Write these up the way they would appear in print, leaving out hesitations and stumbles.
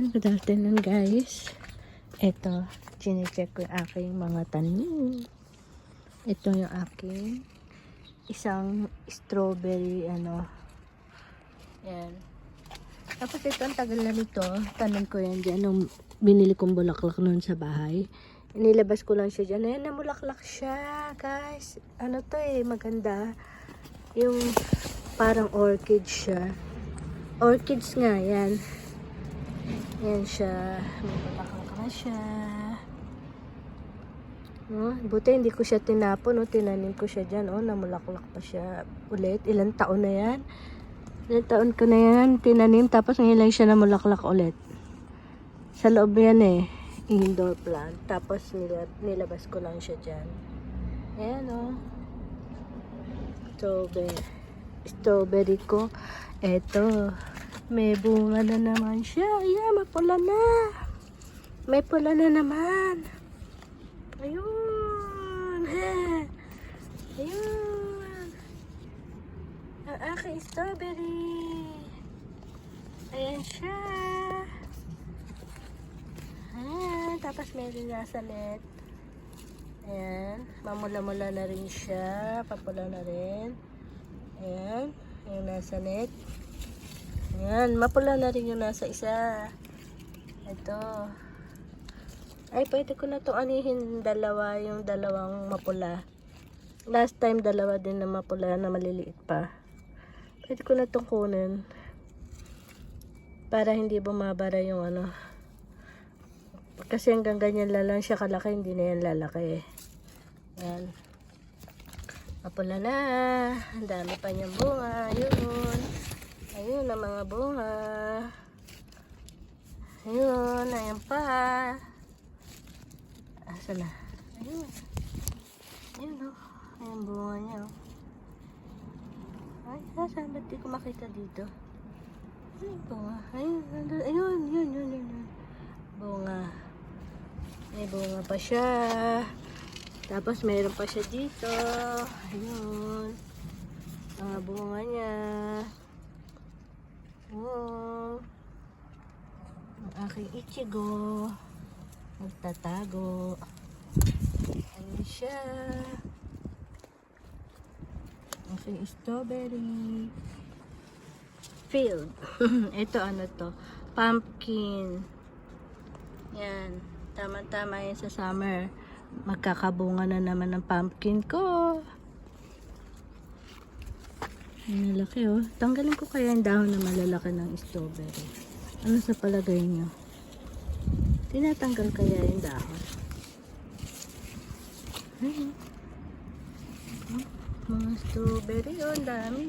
Good afternoon guys. Ito, chinecheck ko yung aking mga tanim. Ito yung aking isang strawberry yan. Tapos ito, ang tagal na nito. Tanim ko yan dyan nung binili kong bulaklak noon sa bahay. Inilabas ko lang siya dyan. Ayan, namulaklak siya guys. Ano to maganda. Yung parang orchid siya. Orchids nga yan. Yan siya. May bulaklak na siya. Buti hindi ko siya tinapon. Tinanim ko siya dyan. Namulaklak pa siya ulit. Ilang taon na yan. Ilang taon ko na yan. Tinanim. Tapos ngayon lang siya namulaklak ulit. Sa loob yan indoor plant. Tapos nilabas ko lang siya dyan. Ayan Strawberry ko. Eto. May bunga na naman siya. Ayan, mapula na. May pula na naman. Ayun. Ayun. Ang aking strawberry. Ayan siya. Ayan. Tapos may nasa net. Ayan. Mamula-mula na rin siya. Papula na rin. Ayan. Yung nasa net. Ayan, mapula na rin yung nasa isa. Ito. Ay, pwede ko na itong anihin dalawa, yung dalawang mapula. Last time, dalawa din na mapula na maliliit pa. Pwede ko na itong kunin. Para hindi bumabara yung Kasi hanggang ganyan lang siya kalaki, hindi na yan lalaki. Ayan. Mapula na. Ang dami pa niyang bunga. Yun. Ayun ang mga bunga. Ayun, ayan pa. Asa na? Ayun. Ayun Ayun bunga niya Ay, saan ba't di ko makita dito? Ayun bunga. Ayun, yun. Bunga. May bunga pa siya. Tapos mayroon pa siya dito. Ayun. Mga bunga niya. Ang aking ichigo magtatago. Ayun siya. Aking strawberry field. Ito to? Pumpkin. Yan. Tama-tama yan sa summer. Magkakabunga na naman ng pumpkin ko. Malaki Tanggalin ko kaya yung dahon na malalaki ng strawberry. Ano sa palagay nyo? Tinatanggal kaya yung dahon? Ayun. Mga strawberry ang dami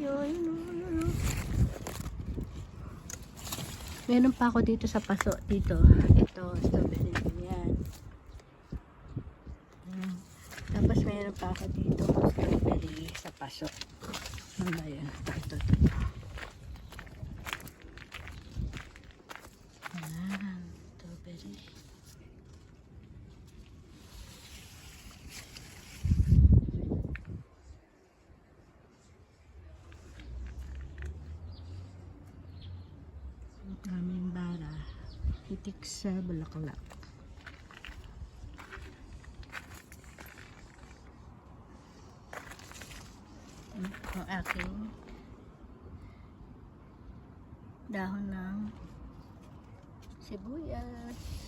Meron pa ako dito sa paso. Dito. Ito, strawberry din yan. Tapos meron pa ako dito strawberry sa paso. Ano ba yan? Ito. Ayan, strawberry. Ang aming bara. Hitik sa bulaklak. Ang aking dahon ng sibuyas.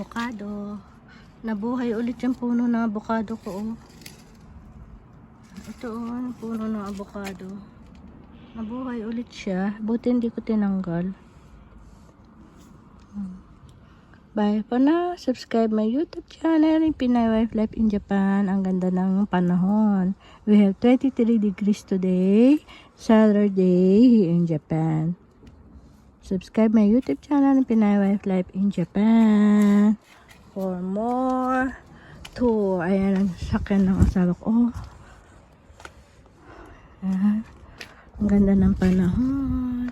Avocado. Nabuhay ulit yung puno ng avocado ko Ito yung puno ng avocado. Nabuhay ulit siya. Buti hindi ko tinanggal. Bye for now. Subscribe my YouTube channel, Pinay Wife Life in Japan. Ang ganda ng panahon. We have 23 degrees today, Saturday here in Japan. Subscribe my YouTube channel, Pinay Wife Life in Japan. For more tour. Ayan ang sakyan ng asawa ko. Ayan. Ang ganda ng panahon.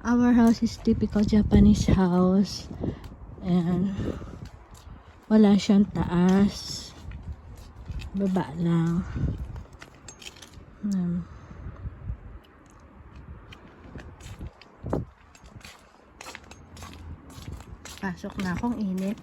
Our house is typical Japanese house. Ayan. Wala siyang taas. Baba lang. Ayan. Pasok na akong init.